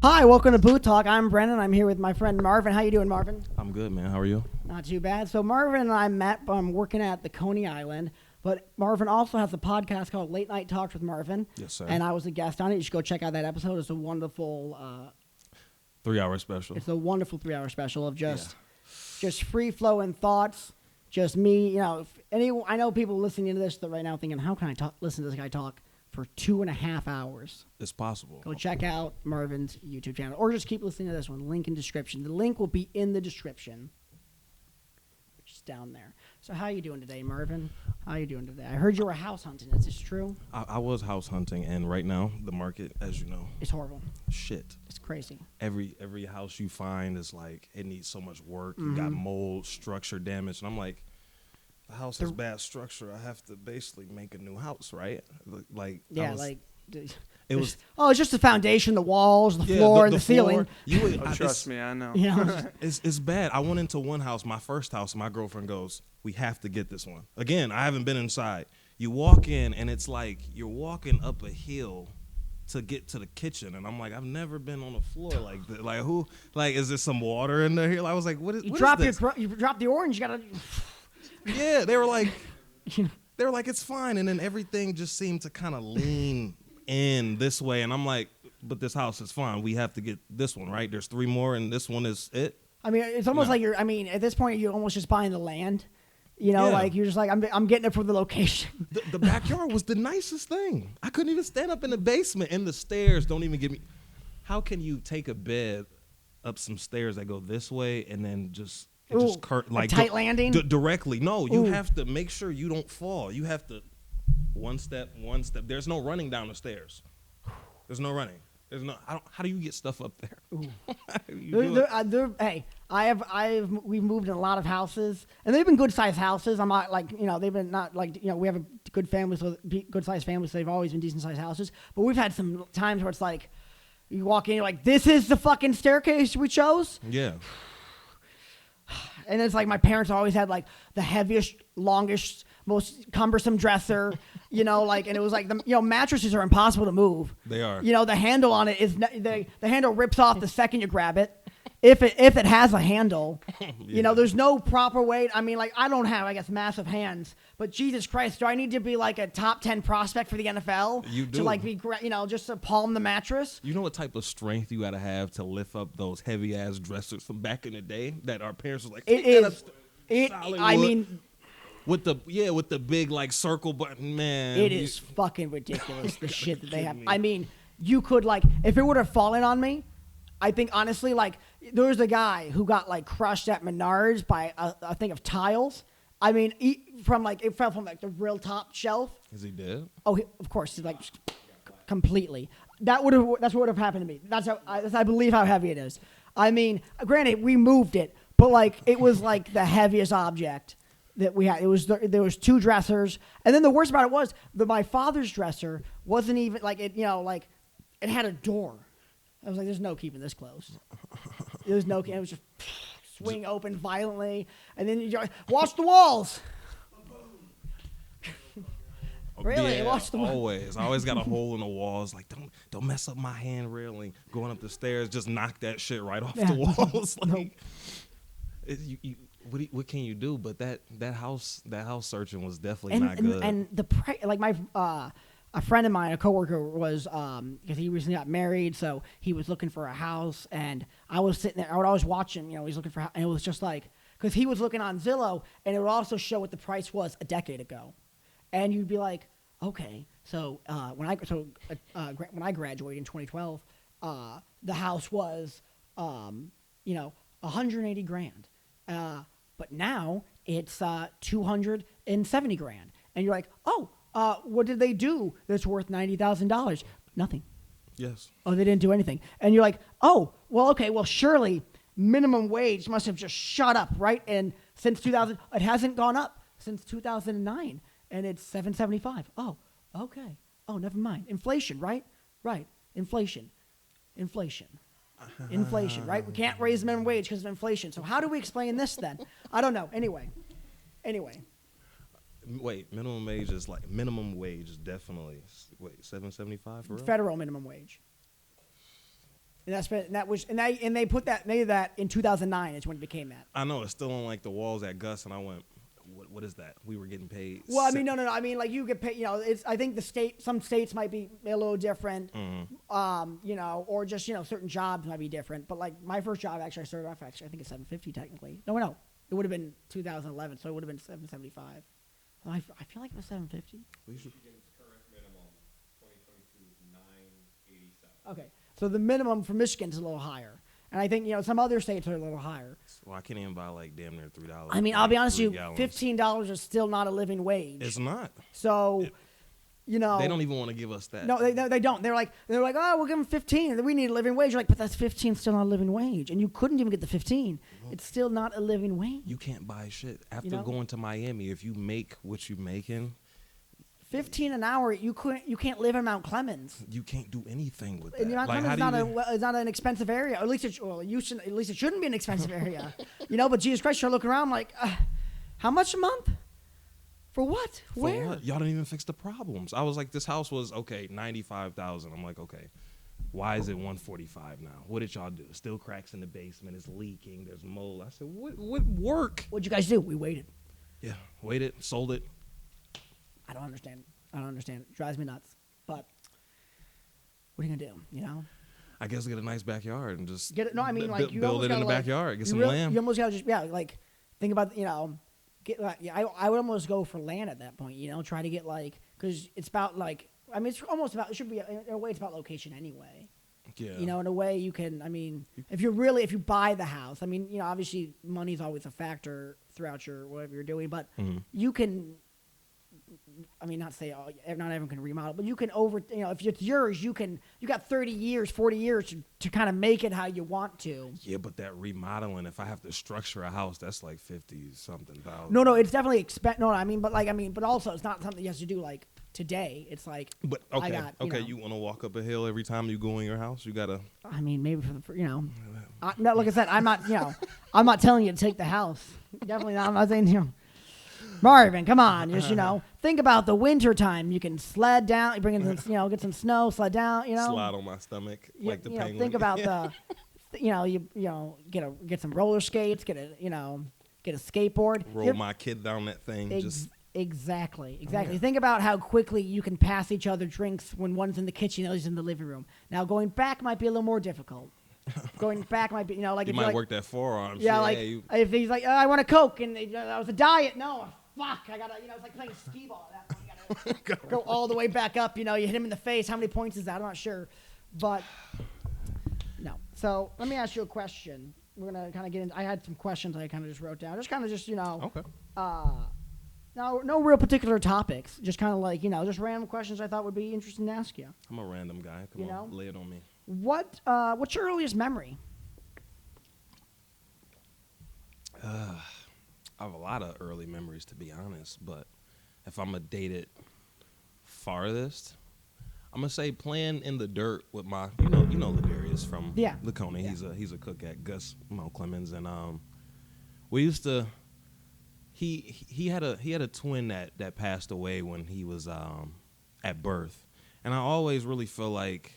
Hi, welcome to Boot Talk. I'm Brennan. I'm here with my friend Marvin. How you doing, Marvin? I'm good, man. How are you? Not too bad. So Marvin and I met working at the Coney Island, but Marvin also has a podcast called Late Night Talks with Marvin. Yes, sir. And I was a guest on it. You should go check out that episode. It's a wonderful 3-hour special. It's a wonderful 3-hour special of just free flowing thoughts. Just me, I know people listening to this right now thinking, how can I listen to this guy talk for 2.5 hours? It's possible. Go check out Marvin's YouTube channel, or just keep listening to this one. Link in description. The link will be in the description, just down there. So how you doing today, Marvin? How you doing today? I heard you were house hunting. Is this true? I was house hunting, and right now the market, as you know, It's horrible. shit. It's crazy. Every house you find is like it needs so much work. You got mold, structure damage, and I'm like, the house has bad structure. I have to basically make a new house, right? Like Yeah, it was. Oh, it's just the foundation, the walls, the floor, and the ceiling. Trust me, I know. Yeah. It's bad. I went into one house, my first house, and my girlfriend goes, we have to get this one. Again, I haven't been inside. You walk in, and it's like you're walking up a hill to get to the kitchen. And I'm like, I've never been on a floor like this. Like, who? Like, is there some water in there? I was like, what is You what drop is this? you drop the orange. You gotta. Yeah, they were like, it's fine. And then everything just seemed to kind of lean in this way. And I'm like, but this house is fine. We have to get this one, right? There's 3 more, and this one is it. I mean, it's almost like at this point, you're almost just buying the land. Like you're just like, I'm getting it for the location. The backyard was the nicest thing. I couldn't even stand up in the basement, and the stairs don't even give me. How can you take a bed up some stairs that go this way and then just tight landing? Directly? No, you have to make sure you don't fall. You have to one step. There's no running down the stairs. There's no running. There's no. How do you get stuff up there? Hey, we've moved in a lot of houses, and they've been good sized houses. I'm not like they've been not like we have a good family, so good sized families. So they've always been decent sized houses. But we've had some times where it's like you walk in, you're like, this is the fucking staircase we chose. Yeah. And it's like my parents always had like the heaviest, longest, most cumbersome dresser, and it was like mattresses are impossible to move. They are. The handle on it is the handle rips off the second you grab it. If it has a handle, there's no proper way. I mean, like I don't have, I guess, massive hands, but Jesus Christ, do I need to be like a top 10 prospect for the NFL? You do. To like be, just to palm the mattress? You know what type of strength you got to have to lift up those heavy ass dressers from back in the day that our parents was like, it is. I mean. With the big like circle button, man. It is fucking ridiculous the shit that they have. I mean, you could like if it would have fallen on me, I think honestly like there was a guy who got like crushed at Menards by a thing of tiles. I mean, it fell from like the real top shelf. Is he dead? Oh, of course, he's like completely. That's what would have happened to me. That's how I believe how heavy it is. I mean, granted, we moved it, but like it was like the heaviest object that we had. There was 2 dressers, and then the worst about it was my father's dresser wasn't even like it. Like it had a door. I was like, "There's no keeping this close." There was no. It was just swing open violently, and then you watch the walls. Really, yeah, watch the walls. Always. I always got a hole in the walls. Like, don't mess up my hand railing. Going up the stairs, just knock that shit right off the walls. Like, what can you do? But that house searching was definitely not good. And the my a friend of mine, a coworker, was because he recently got married, so he was looking for a house, and I was sitting there. I would always watch him. He's looking for, and it was just like because he was looking on Zillow, and it would also show what the price was a decade ago, and you'd be like, okay, so when I graduated in 2012, the house was $180,000. But now it's $270,000, and you're like, oh, what did they do that's worth $90,000? Nothing. Yes. Oh, they didn't do anything, and you're like, oh, well, okay, well, surely minimum wage must have just shot up, right? And since 2000, it hasn't gone up since 2009, and it's $775. Oh, okay. Oh, never mind. Inflation, right? Right. Inflation, right? We can't raise minimum wage because of inflation. So how do we explain this then? I don't know. Anyway. Wait, minimum wage is definitely $7.75 for real? Federal minimum wage. And they put that made that in 2009 is when it became that. I know it's still on like the walls at Gus, and I went, what is that? We were getting paid. Well, I mean, no. I mean, like you get paid. You know, I think some states might be a little different. You know, or just certain jobs might be different. But like my first job, actually, I started off I think it's $750 technically. No, it would have been 2011, so it would have been $775. I feel like it was $750. Michigan's current minimum 2022 is $987. Okay, so the minimum for Michigan is a little higher, and I think some other states are a little higher. Well, I can't even buy like damn near $3. I mean, I'll be honest with you, gallons. $15 is still not a living wage. It's not. So, they don't even want to give us that. No, they don't. They're like, oh, we'll give them 15. We need a living wage. You're like, but that's 15 still not a living wage, and you couldn't even get the 15. It's still not a living wage. You can't buy shit after going to Miami. If you make what you're making, 15 an hour, you can't live in Mount Clemens. You can't do anything with that. And Mount Clemens is not an expensive area. Or at least it shouldn't be an expensive area. But Jesus Christ, you're looking around like, how much a month? For what? Where? What? Y'all didn't even fix the problems. I was like, this house was okay, $95,000. I'm like, okay, why is it $145 now? What did y'all do? Still cracks in the basement. It's leaking. There's mold. I said, what work? What'd you guys do? We waited. Yeah, waited, sold it. I don't understand. It drives me nuts. But what are you gonna do? I guess get a nice backyard and just get it. No, I mean like you build it in the backyard. Get some land. You almost gotta just think about I would almost go for land at that point. Try to get because it's about it's almost about, it should be in a way it's about location anyway. Yeah. In a way you can. I mean, if you buy the house, I mean, obviously money's always a factor throughout whatever you're doing, but you can. I mean, not everyone can remodel, but you can if it's yours, you got 30 years, 40 years to kind of make it how you want to. Yeah, but that remodeling, if I have to structure a house, that's like 50-something thousand. No, it's definitely but also it's not something you have to do like today. It's like, but okay, you want to walk up a hill every time you go in your house? You gotta. I mean, maybe no, like I said, I'm not, I'm not telling you to take the house. Definitely not. I'm not saying, Marvin, come on, just think about the winter time. You can sled down, you bring in some, get some snow, sled down, slide on my stomach like the penguin. Think about the, get some roller skates, get a skateboard, roll my kid down that thing. Exactly. Yeah. Think about how quickly you can pass each other drinks when one's in the kitchen, the other's in the living room. Now going back might be a little more difficult. Going back might be, like you if might work that forearm. Yeah, if he's like, I want a Coke, and that was a diet. No, fuck, I gotta, it's like playing skee ball at that point. You gotta go all the way back up. You hit him in the face. How many points is that? I'm not sure, but no. So let me ask you a question. We're gonna kind of get into. I had some questions I kind of just wrote down. Okay. No real particular topics. Just kind of just random questions I thought would be interesting to ask you. I'm a random guy. Come on, lay it on me. What's your earliest memory? I have a lot of early memories, to be honest. But if I'm gonna date it farthest, I'm gonna say playing in the dirt with my, you know Ladarius from Laconia. Yeah. He's a cook at Gus Mount Clemens, and we used to. He had a twin that passed away when he was at birth, and I always really feel like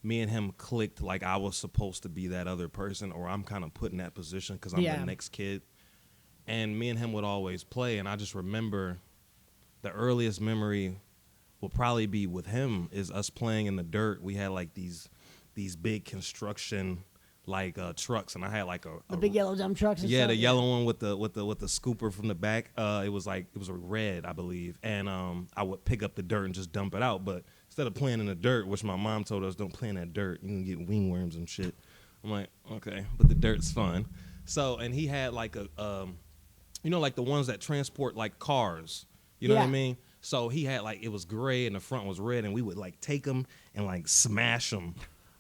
me and him clicked, like I was supposed to be that other person, or I'm kind of put in that position because I'm the next kid. And me and him would always play, and I just remember the earliest memory will probably be with him is us playing in the dirt. We had like these big construction trucks, and I had like the big yellow dump trucks. Yeah, the yellow one with the scooper from the back. It was a red, I believe, and I would pick up the dirt and just dump it out. But instead of playing in the dirt, which my mom told us don't play in that dirt, you can get wingworms and shit. I'm like, okay, but the dirt's fun. So, and he had like like the ones that transport like cars. You know what I mean? So he had it was gray and the front was red, and we would take them and smash them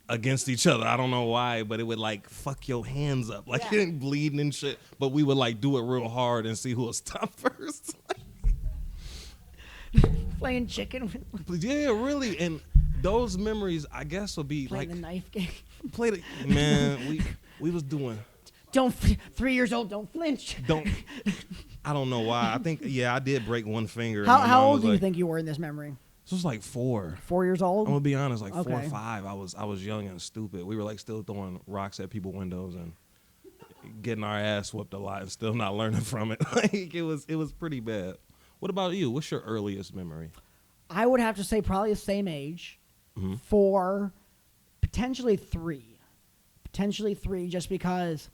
against each other. I don't know why, but it would fuck your hands up, bleeding and shit. But we would do it real hard and see who will stop first. Playing chicken. Yeah, really. And those memories, I guess, will be playing the knife game. Man, we was doing. 3 years old, don't flinch. I don't know why. I think I did break one finger. How old do you think you were in this memory? This was like 4. 4 years old? I'm gonna be honest, like 4 Okay. or 5. I was young and stupid. We were like still throwing rocks at people's windows and getting our ass whooped a lot and still not learning from it. Like it was pretty bad. What about you? What's your earliest memory? I would have to say probably the same age. 4, potentially 3. Potentially 3, just because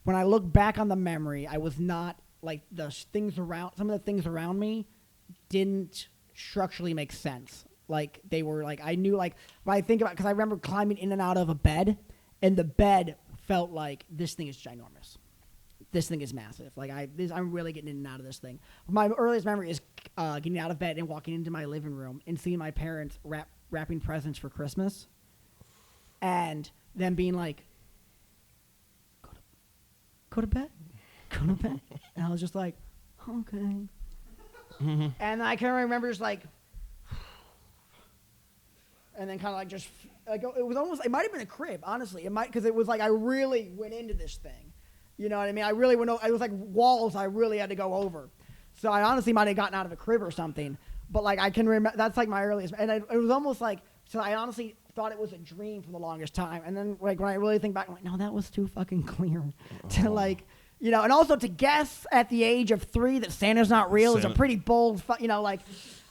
when I look back on the memory, I was not like some of the things around me didn't structurally make sense. Like they were like, I knew like, when I think about, because I remember climbing in and out of a bed, and the bed felt like this thing is ginormous. This thing is massive. Like I'm really getting in and out of this thing. My earliest memory is getting out of bed and walking into my living room and seeing my parents wrapping presents for Christmas, and them being like, "Go to bed, go to bed," and I was just like, "Okay." And I can remember just like, and then kind of like just like it was almost, it might have been a crib, honestly. It might, because it was like I really went into this thing. You know what I mean? I really went. It was like walls I really had to go over. So I honestly might have gotten out of a crib or something. But like I can remember, that's like my earliest, and it was almost like, so I honestly thought it was a dream for the longest time. And then like when I really think back, I'm like, no, that was too fucking clear to like, you know. And also to guess at the age of 3 that Santa's not real is a pretty bold, you know, like.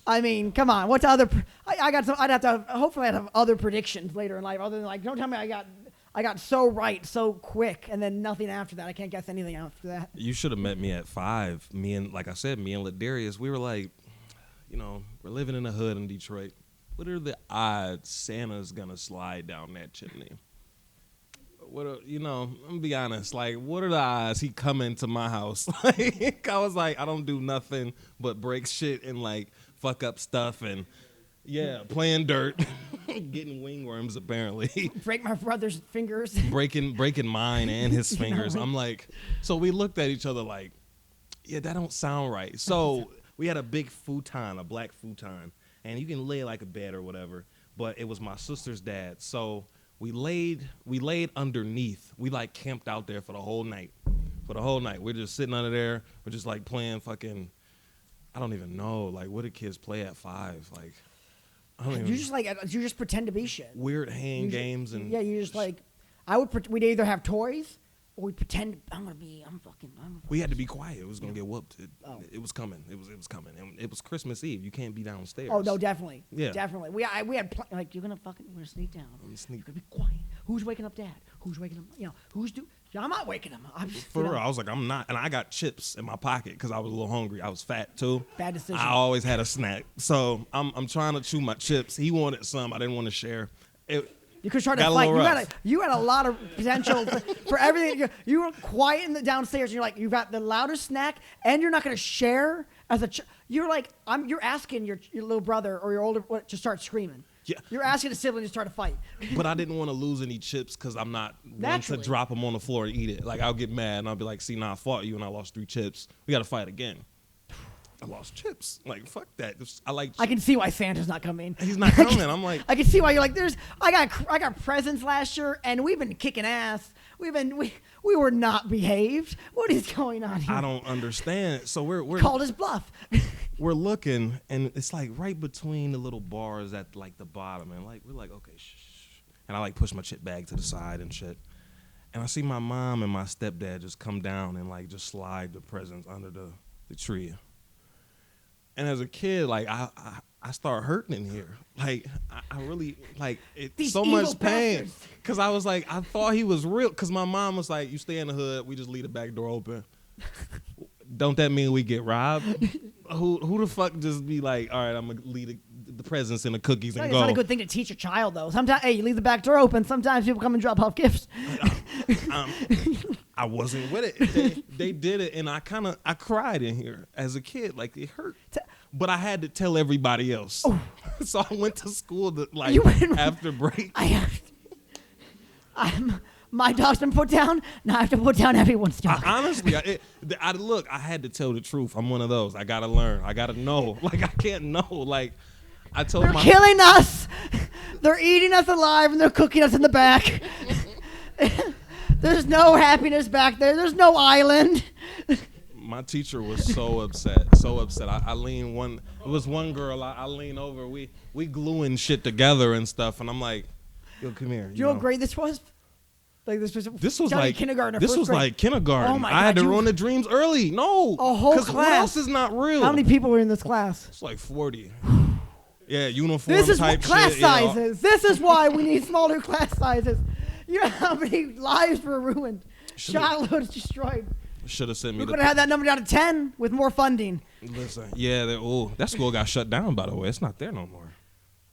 I mean, come on. What's other? I got some. I'd have to. Hopefully, I'd have other predictions later in life, other than like, don't tell me I got so right so quick, and then nothing after that. I can't guess anything after that. You should have met me at 5. Me and, like I said, me and Ladarius, we were like, you know, we're living in the hood in Detroit. What are the odds Santa's gonna slide down that chimney? You know, I'm gonna be honest. Like, what are the odds he come into my house? Like, I was like, I don't do nothing but break shit and like fuck up stuff and playing dirt, getting wingworms apparently. Break my brother's fingers. breaking mine and his fingers. I'm like, so we looked at each other like, yeah, that don't sound right. So we had a big futon, a black futon, and you can lay like a bed or whatever. But it was my sister's dad, so we laid underneath. We like camped out there for the whole night. We're just sitting under there. We're just like playing fucking, I don't even know, like what do kids play at 5? Like, I don't even. You just pretend to be shit. Weird hand games and. Yeah, you just like, we'd either have toys or we'd pretend I'm fucking. We had to be quiet. It was gonna get whooped. It was coming. It was coming. And it was Christmas Eve. You can't be downstairs. Oh no, definitely. Yeah, definitely. We had like, we're gonna sneak down. Sneak. You're gonna be quiet. Who's waking up Dad? Who's waking up? You know, I'm not waking him. For real, I was like, I'm not. And I got chips in my pocket because I was a little hungry. I was fat too. Bad decision. I always had a snack. So I'm trying to chew my chips. He wanted some. I didn't want to share. You could try to fight. You had a lot of potential for everything. You were quiet in the downstairs. And you're like, you got the loudest snack, and you're not going to share as a. You're like, you're asking your little brother or your older to start screaming. Yeah. You're asking a sibling to start a fight. But I didn't want to lose any chips because I'm not one to drop them on the floor and eat it. Like, I'll get mad and I'll be like, see, now I fought you and I lost 3 chips. We got to fight again. I lost chips. Like, fuck that. I can see why Santa's not coming. He's not coming. I'm like, I can see why you're like, I got presents last year and we've been kicking ass. We were not behaved. What is going on here? I don't understand. So we're called his bluff. We're looking, and it's like right between the little bars at like the bottom, and like we're like, okay, shh. And I like push my chip bag to the side and shit. And I see my mom and my stepdad just come down and like just slide the presents under the tree. And as a kid, like I start hurting in here. Like I really like it. These so much pain bastards. because I was like, I thought he was real. Because my mom was like, you stay in the hood, we just leave the back door open. Don't that mean we get robbed? Who the fuck just be like, all right, I'm gonna leave the presents and the cookies and go. It's not a good thing to teach a child though. Sometimes, hey, you leave the back door open. Sometimes people come and drop off gifts. I wasn't with it. They did it, and I cried in here as a kid. Like it hurt, but I had to tell everybody else. Oh. So I went to school after break. My dog's been put down. Now I have to put down everyone's dog. Honestly, I had to tell the truth. I'm one of those. I gotta learn. I gotta know. Like I can't know. Like I told they're killing us. They're eating us alive and they're cooking us in the back. There's no happiness back there. There's no island. My teacher was so upset, so upset. I lean one. It was one girl. I lean over. We gluing shit together and stuff, and I'm like, "Yo, come here." Do you know what grade this was? Like this was like kindergarten. Or this first was grade. like kindergarten. Oh my I had God, to ruin the dreams early. No, a whole what class. else is not real? How many people were in this class? It's like 40. Yeah, uniform This is type what class shit. sizes. This is why we need smaller class sizes. You know how many lives were ruined, childhoods destroyed. Should have sent me. We could have had that number down to 10 with more funding. Listen, yeah, that school got shut down. By the way, it's not there no more.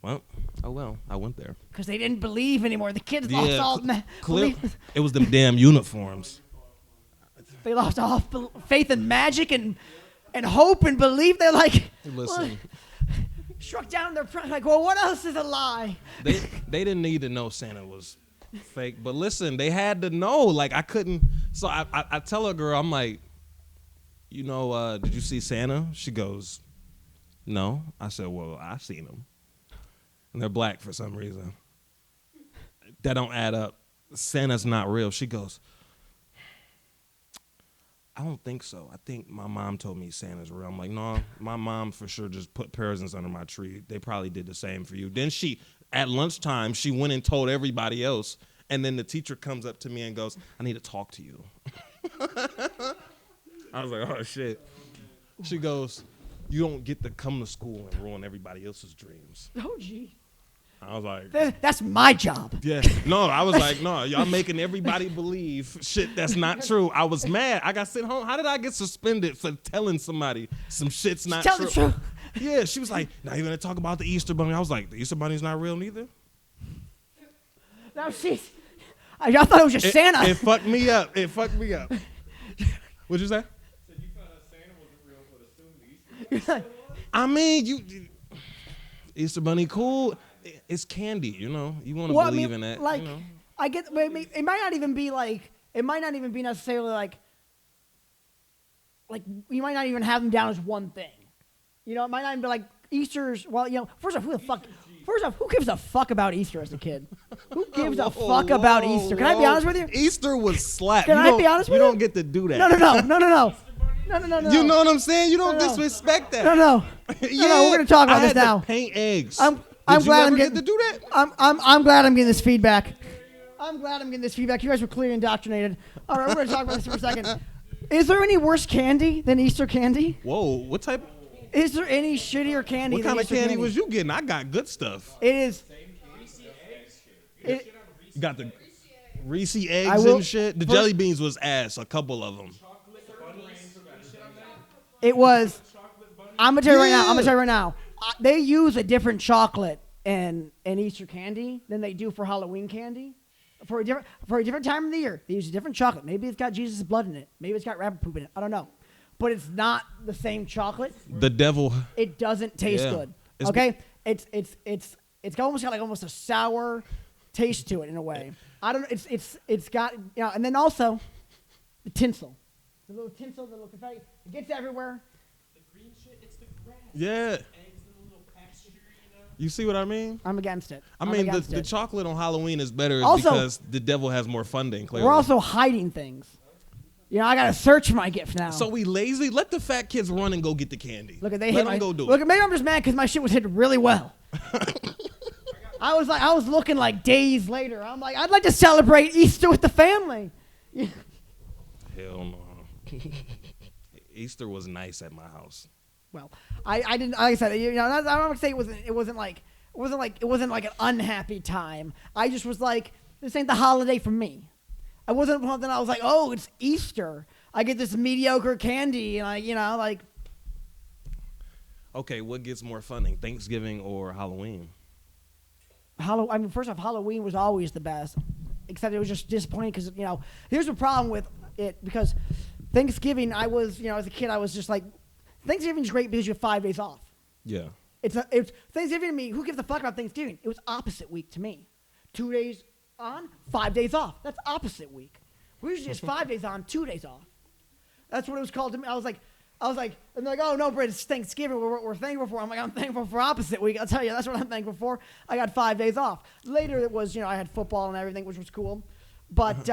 Well, oh well, I went there Because they didn't believe anymore. The kids lost all belief. It was them damn uniforms. They lost all faith in magic and hope and belief. They're like, Listen, struck down their like, well, what else is a lie? they didn't need to know Santa was fake, but listen, they had to know. Like I couldn't. So I tell a girl, I'm like, you know, did you see Santa? She goes, no. I said, well, I've seen him, and they're black for some reason. That don't add up. Santa's not real. She goes, I don't think so. I think my mom told me Santa's real. I'm like, no, my mom for sure just put presents under my tree. They probably did the same for you. Then at lunchtime, she went and told everybody else. And then the teacher comes up to me and goes, I need to talk to you. I was like, oh, shit. She goes, you don't get to come to school and ruin everybody else's dreams. Oh, gee. I was like, that's my job. yeah. No, I was like, no, y'all making everybody believe shit that's not true. I was mad. I got sent home. How did I get suspended for telling somebody some shit's not Tell true? the truth. Yeah, she was like, now you're going to talk about the Easter Bunny. I was like, the Easter Bunny's not real neither? Now y'all thought it was just Santa. It fucked me up. It fucked me up. What'd you say? Said you found out Santa wasn't real, but assumed the Easter Bunny. I mean, Easter Bunny cool. It's candy, you know. You want to believe in that. Like, you know? I get. It might not even be like. It might not even be necessarily like. Like you might not even have them down as one thing. You know, it might not even be like Easter's. Well, you know, first off, who gives a fuck about Easter as a kid? Who gives a fuck about Easter? Can I be honest with you? Easter was slap. Can I be honest with you? You don't get to do that. No. You know what I'm saying? You don't disrespect that. No. Yeah, No, we're gonna talk about I this had now. To paint eggs. I'm glad I'm getting getting to do that. I'm glad I'm getting this feedback. I'm glad I'm getting this feedback. You guys were clearly indoctrinated. All right, we're gonna talk about this for a second. Is there any worse candy than Easter candy? Whoa, what type? Is there any shittier candy What than kind of Easter candy was you getting? I got good stuff. It is. You got the Reese eggs I will- and shit. The first- jelly beans was ass. A couple of them. It was. I'm gonna tell you right Yeah. now. They use a different chocolate in Easter candy than they do for Halloween candy. For a different time of the year, they use a different chocolate. Maybe it's got Jesus' blood in it. Maybe it's got rabbit poop in it. I don't know, but it's not the same chocolate. The devil. It doesn't taste Yeah. good. It's- Okay, it's almost got like almost a sour taste to it in a way. I don't. It's got and then also the tinsel, the little tinsel, the little confetti. It gets everywhere. The green shit, it's the grass. Yeah. Eggs in a little pasture, you know? You see what I mean? I'm against it. I I'm mean, against the it. chocolate on Halloween is better Also- because the devil has more funding, clearly. We're also hiding things. You know, I gotta search for my gift now. So we lazy? Let the fat kids run and go get the candy. Look at they Let hit them my. go do Look it. at maybe I'm just mad because my shit was hit really well. I was looking like days later. I'm like, I'd like to celebrate Easter with the family. Hell no. Easter was nice at my house. Well, I didn't. Like I said, you know, I don't want to say it wasn't like an unhappy time. I just was like, this ain't the holiday for me. I wasn't something. I was like, oh, it's Easter. I get this mediocre candy, and like. Okay, what gets more funding, Thanksgiving or Halloween? I mean, first off, Halloween was always the best, except it was just disappointing because here's the problem with it because Thanksgiving, I was as a kid, I was just like, Thanksgiving's great because you have 5 days off. Yeah. It's Thanksgiving to me. Who gives a fuck about Thanksgiving? It was opposite week to me. 2 days on, 5 days off. That's opposite week. We usually just 5 days on, 2 days off. That's what it was called to me. I was like, and they're like, oh no, Brett, it's Thanksgiving. We're thankful for. I'm like, I'm thankful for opposite week. I'll tell you, that's what I'm thankful for. I got 5 days off. Later, it was I had football and everything, which was cool. But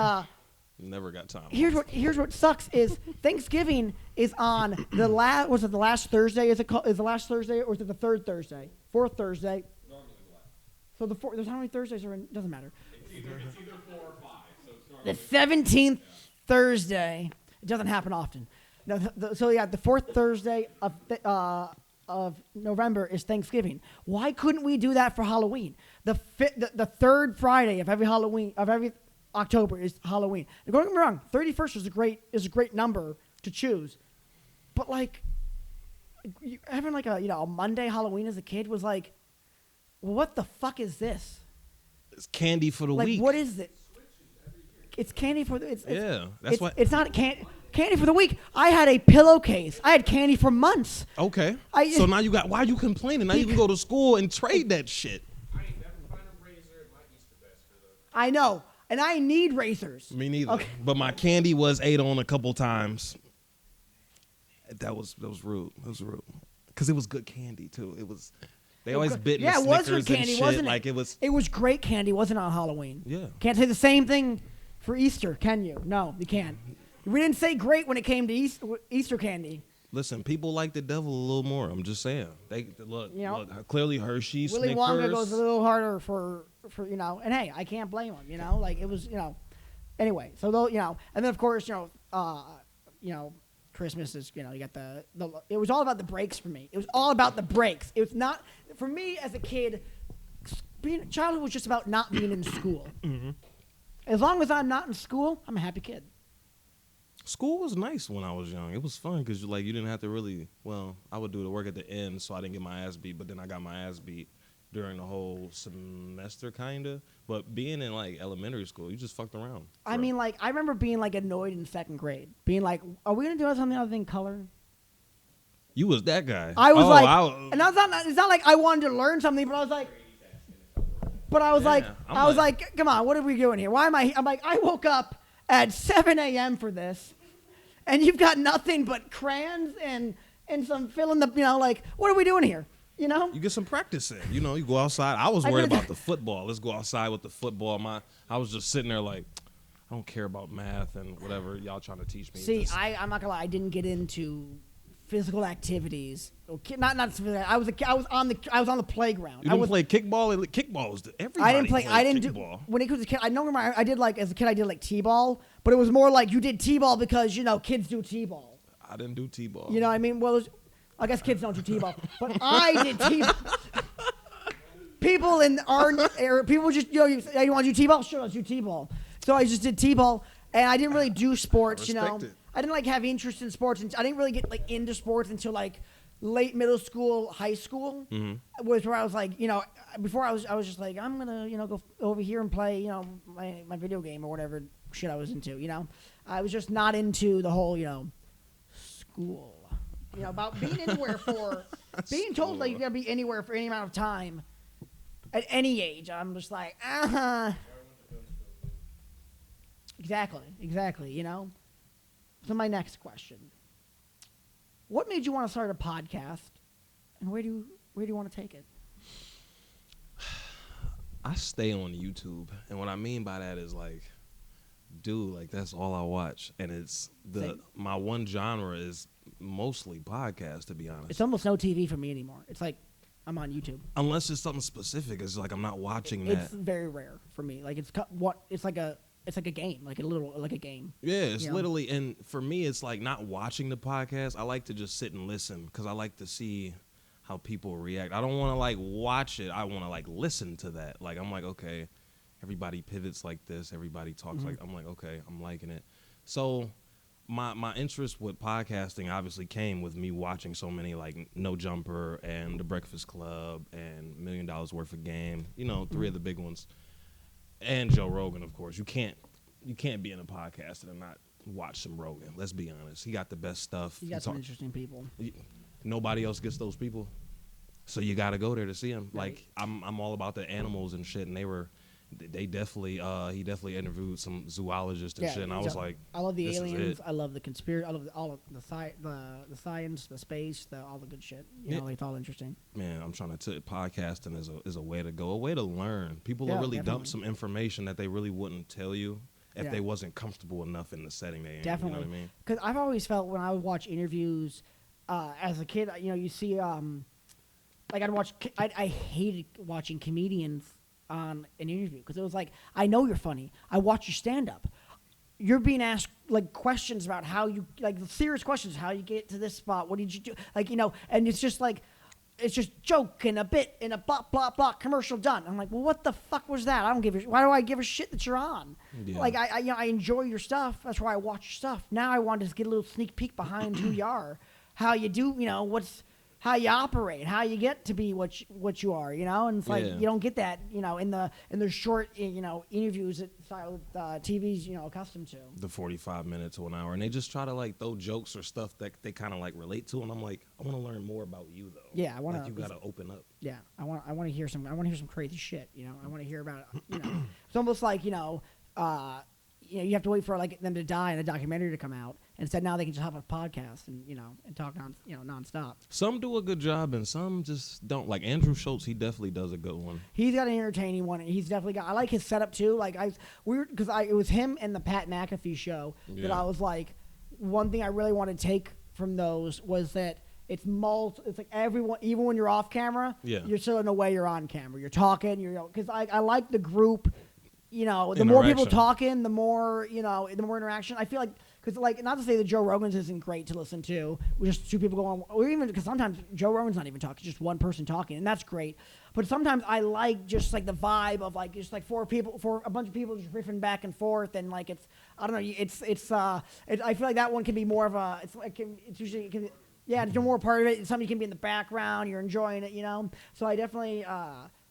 Never got time. Here's what sucks is Thanksgiving is on the last. Was it the last Thursday? Is the last Thursday or is it the third Thursday? Fourth Thursday. Normally the last. So there's how many Thursdays are in? Doesn't matter. It's either 4 or 5. So it's normally The 17th Thursday. It doesn't happen often. No, so yeah, the fourth Thursday of November is Thanksgiving. Why couldn't we do that for Halloween? The third Friday of every Halloween of every October is Halloween. Now, don't get me wrong, 31st is a great number to choose, but like having like a Monday Halloween as a kid was like, well, what the fuck is this? It's candy for the Like, week. what is it? It's candy for the. That's what. It's not candy for the week. I had a pillowcase. I had candy for months. Okay. So now you got. Why are you complaining? Now you can go to school and trade that shit. I ain't never find a razor in my Easter basket though. I know, and I need razors. Me neither. Okay. But my candy was ate on a couple times. That was rude. That was rude. Because it was good candy too. It was. They always bit Yeah, the it was Snickers good candy, and shit. wasn't it? Like it was. It was great candy, wasn't it, on Halloween? Yeah. Can't say the same thing for Easter, can you? No, you can't. We didn't say great when it came to Easter candy. Listen, people like the devil a little more. I'm just saying. They look. You know, look clearly Hershey's. Willy Snickers. Wonka goes a little harder for and hey, I can't blame him. Like it was Anyway, so though and then of course Christmas is you got the it was all about the breaks for me. It was all about the breaks. It was not for me as a kid. Childhood was just about not being in school. Mm-hmm. As long as I'm not in school, I'm a happy kid. School was nice when I was young. It was fun because you didn't have to really. Well, I would do the work at the end, so I didn't get my ass beat. But then I got my ass beat during the whole semester, kinda. But being in like elementary school, you just fucked around. I mean, like I remember being like annoyed in second grade, being like, "Are we gonna do something other than color?" You was that guy. I was and it's not like I wanted to learn something, but I was like, I'm like, come on, what are we doing here? Why am I? I'm like, I woke up at 7 a.m. for this, and you've got nothing but crayons and some fill in the, like, what are we doing here? You get some practice in. You go outside. I was worried about the football. Let's go outside with the football. I was just sitting there like, I don't care about math and whatever y'all trying to teach me. See, I'm not gonna lie, I didn't get into physical activities. Not physical. I was on the playground. You didn't play kickball. Kickball was everybody. I didn't do kickball. when it was a kid. I don't remember. I did like as a kid. I did like t-ball, but it was more like you did t-ball because kids do t-ball. I didn't do t-ball. You know what I mean? Well, I guess kids don't do t-ball, but I did t-ball. People in our area, people just you want to do t-ball? Sure, let's do t-ball. So I just did t-ball, and I didn't really do sports. Respect it. I didn't like have interest in sports, and I didn't really get like into sports until like late middle school, high school, was where I was like, before I was just like, I'm gonna, go over here and play, my video game or whatever shit I was into, I was just not into the whole, school, about being anywhere for, being told like you gotta be anywhere for any amount of time, at any age. I'm just like, exactly, So my next question. What made you want to start a podcast, and where do you want to take it? I stay on YouTube, and what I mean by that is like, dude, like that's all I watch, and it's my one genre is mostly podcast, to be honest. It's almost no TV for me anymore. It's like I'm on YouTube. Unless it's something specific, it's like I'm not watching that. It's very rare for me. Like it's like a game, like a game. Yeah, it's literally, and for me, it's like not watching the podcast. I like to just sit and listen because I like to see how people react. I don't want to like watch it. I want to like listen to that. Like I'm like, okay, everybody pivots like this. Everybody talks like, I'm like, okay, I'm liking it. So my interest with podcasting obviously came with me watching so many like No Jumper and The Breakfast Club and $1 Million Worth of Game. Three of the big ones. And Joe Rogan, of course. You can't be in a podcast and not watch some Rogan. Let's be honest. He got the best stuff. You got some interesting people. Nobody else gets those people, so you got to go there to see him. Right. Like I'm all about the animals and shit, and he definitely interviewed some zoologists and shit. And I was like, I love the this is aliens. it. I love the conspiracy. I love all of the science, the space, all the good shit. It's all interesting. Man, I'm trying to podcasting is a way to go, a way to learn. People will really dump some information that they really wouldn't tell you. if Yeah. they wasn't comfortable enough in the setting they in. Definitely. You know what I mean? Because I've always felt when I would watch interviews as a kid, you see, like I hated watching comedians on an interview because it was like, I know you're funny. I watch your stand up. You're being asked like questions about how you, like serious questions, how you get to this spot. What did you do? Like, and it's just like, it's just joke and a bit and a blah, blah, blah, commercial done. I'm like, well, what the fuck was that? I don't give a why do I give a shit that you're on? Yeah. Like, I enjoy your stuff. That's why I watch your stuff. Now I want to just get a little sneak peek behind who you are, how you do, how you operate, how you get to be what you are, and it's like Yeah. you don't get that, in the short, interviews that TV's, accustomed to. The 45 minutes to an hour, and they just try to like throw jokes or stuff that they kind of like relate to, and I'm like, I want to learn more about you though. Yeah, I want to. Like, you gotta open up. Yeah, I want to hear some. I want to hear some crazy shit. I want to hear about. It's almost like you have to wait for like them to die and a documentary to come out. Instead, now they can just have a podcast and and talk nonstop. Some do a good job, and some just don't. Like Andrew Schultz, he definitely does a good one. He's got an entertaining one. And he's definitely got. I like his setup too. Like because it was him and the Pat McAfee show that Yeah. I was like, one thing I really want to take from those was that it's like everyone, even when you're off camera, Yeah. you're still in a way you're on camera. You're talking. Because I like the group. The more people Interaction. talking, the more the more interaction. I feel like because not to say that Joe Rogan's isn't great to listen to, just two people going, or even because sometimes Joe Rogan's not even talking, just one person talking, and that's great. But sometimes I like just like the vibe of like just like four a bunch of people just riffing back and forth, and like I don't know, I feel like that one can be more of a it's usually it can, yeah, you're more part of it. Something can be in the background, you're enjoying it, So I definitely.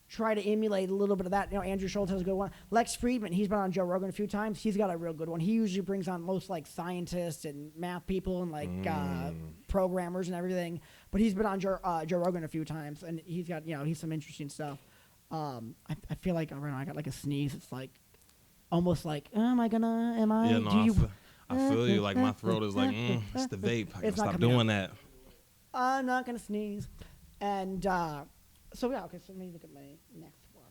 Try to emulate a little bit of that. Andrew Schultz has a good one. Lex Friedman, he's been on Joe Rogan a few times. He's got a real good one. He usually brings on most like scientists and math people and like programmers and everything. But he's been on Joe Rogan a few times, and he's got he's some interesting stuff. I feel like I got like a sneeze. It's like almost like am I? Yeah, no, I feel you. Like my throat is like it's the vape. I gotta stop doing that. I'm not gonna sneeze, and. So yeah, okay. So let me look at my next one.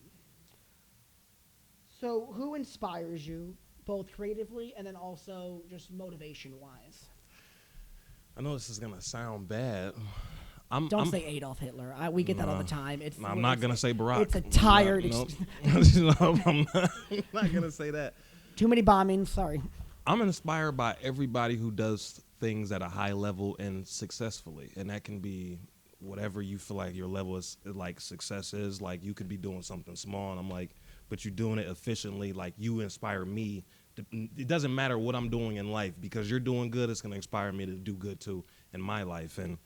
So who inspires you, both creatively and then also just motivation-wise? I know this is gonna sound bad. Don't say Adolf Hitler. We get that all the time. I'm not gonna say Barack. It's a tired. I'm not gonna say that. Too many bombings. Sorry. I'm inspired by everybody who does things at a high level and successfully, and that can be whatever you feel like your level is like success is. Like you could be doing something small, and I'm like, but you're doing it efficiently. Like you inspire me. It doesn't matter what I'm doing in life, because you're doing good. It's gonna inspire me to do good too in my life. And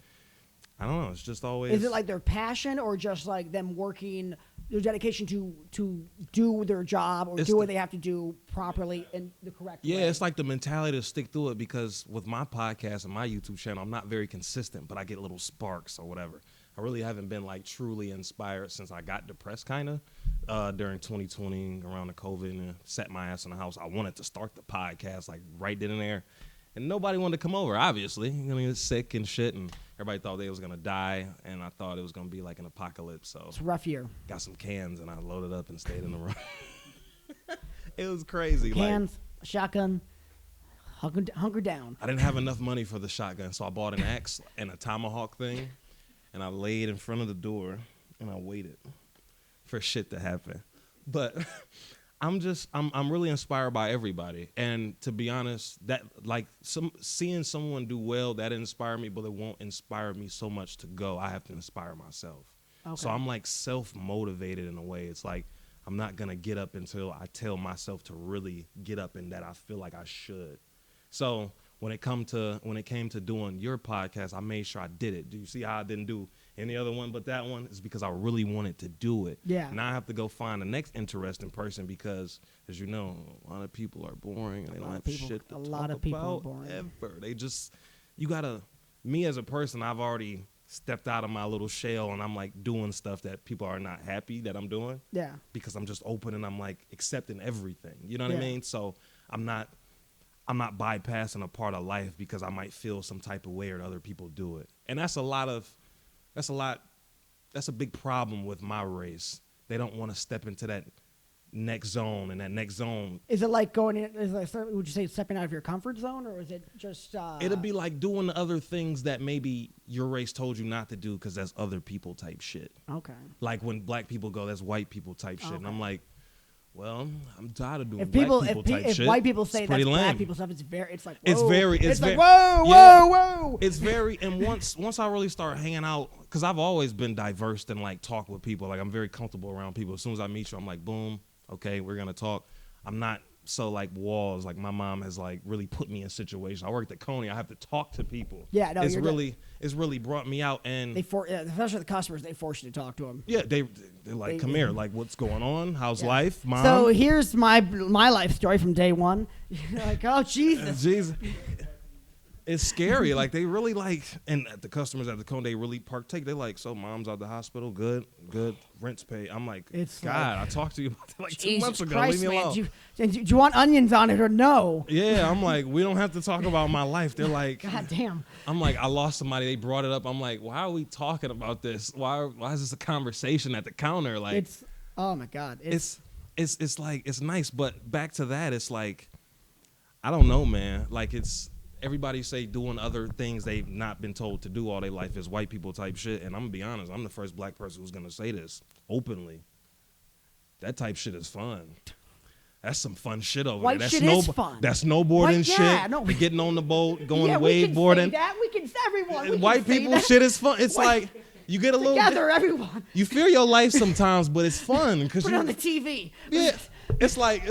I don't know. It's just always. Is it like their passion, or just like them working, their dedication to do their job or do what they have to do properly in the correct way? Yeah, it's like the mentality to stick through it, because with my podcast and my YouTube channel, I'm not very consistent, but I get little sparks or whatever. I really haven't been like truly inspired since I got depressed kind of during 2020 around the COVID and sat my ass in the house. I wanted to start the podcast like right then and there. And nobody wanted to come over, obviously. I mean, it's sick and shit, and everybody thought they was going to die, and I thought it was going to be like an apocalypse. So It's a rough year. got some cans, and I loaded up and stayed in the room. It was crazy. Cans, shotgun, hunker down. I didn't have enough money for the shotgun, so I bought an axe and a tomahawk thing, and I laid in front of the door, and I waited for shit to happen. But I'm really inspired by everybody, and to be honest, that like seeing someone do well, that inspired me, but it won't inspire me so much to go. I have to inspire myself. Okay. So I'm like self-motivated in a way. It's like I'm not gonna get up until I tell myself to really get up, and that I feel like I should. So when it came to doing your podcast, I made sure I did it. Do you see how I didn't do any other one but that one? It's because I really wanted to do it. Yeah. Now I have to go find the next interesting person, because, as you know, a lot of people are boring and they don't have shit to talk about. A lot of people are boring. Ever. They just, me as a person, I've already stepped out of my little shell, and I'm like doing stuff that people are not happy that I'm doing. Yeah. Because I'm just open and I'm like accepting everything. You know what I Yeah. mean? So I'm not bypassing a part of life because I might feel some type of way or other people do it. And that's a big problem with my race. They don't want to step into that next zone, and that next zone. Is it like going in? Would you say it's stepping out of your comfort zone, or is it just? It'll be like doing the other things that maybe your race told you not to do because that's other people type shit. Okay. Like when black people go, that's white people type shit, and I'm like, well, I'm tired of doing If black people, people if, type if shit. white people say It's that's pretty black lame. people stuff, it's like It's whoa. very, it's like very, whoa, yeah. whoa. It's very, and once I really start hanging out, because I've always been diverse and like talk with people. Like I'm very comfortable around people. As soon as I meet you, I'm like, boom, okay, we're gonna talk. I'm not so like walls. Like my mom has like really put me in situations. I worked at Coney. I have to talk to people. Yeah, no, it's really brought me out. And especially the customers, they force you to talk to them. yeah, they're like, come here, like what's going on? How's life, mom? So here's my life story from day one. You're like, oh Jesus. Jesus. It's scary. Like they really like, and the customers at the Cone, they really partake. They like, so mom's out the hospital, good, rent's paid. I'm like, It's God, like, I talked to you about that like 2 Jesus months ago. Christ, Leave me man. alone. Do you want onions on it or no? Yeah, I'm like, we don't have to talk about my life. They're like, God damn. I'm like, I lost somebody. They brought it up. I'm like, why are we talking about this? Why is this a conversation at the counter? Like, It's oh my God. it's like, it's nice, but back to that, it's like, I don't know, man. Like everybody say doing other things they've not been told to do all their life is white people type shit. And I'm gonna be honest, I'm the first black person who's gonna say this openly. That type shit is fun. That's some fun shit over White there. shit is fun. That's snowboarding Yeah, shit. no. Getting on the boat, going Yeah, we can say wakeboarding. that. We can everyone. We can White say people that. shit is fun. It's like you get a little Together, everyone. you fear your life sometimes, but it's fun because Put it on the TV. yeah. It's like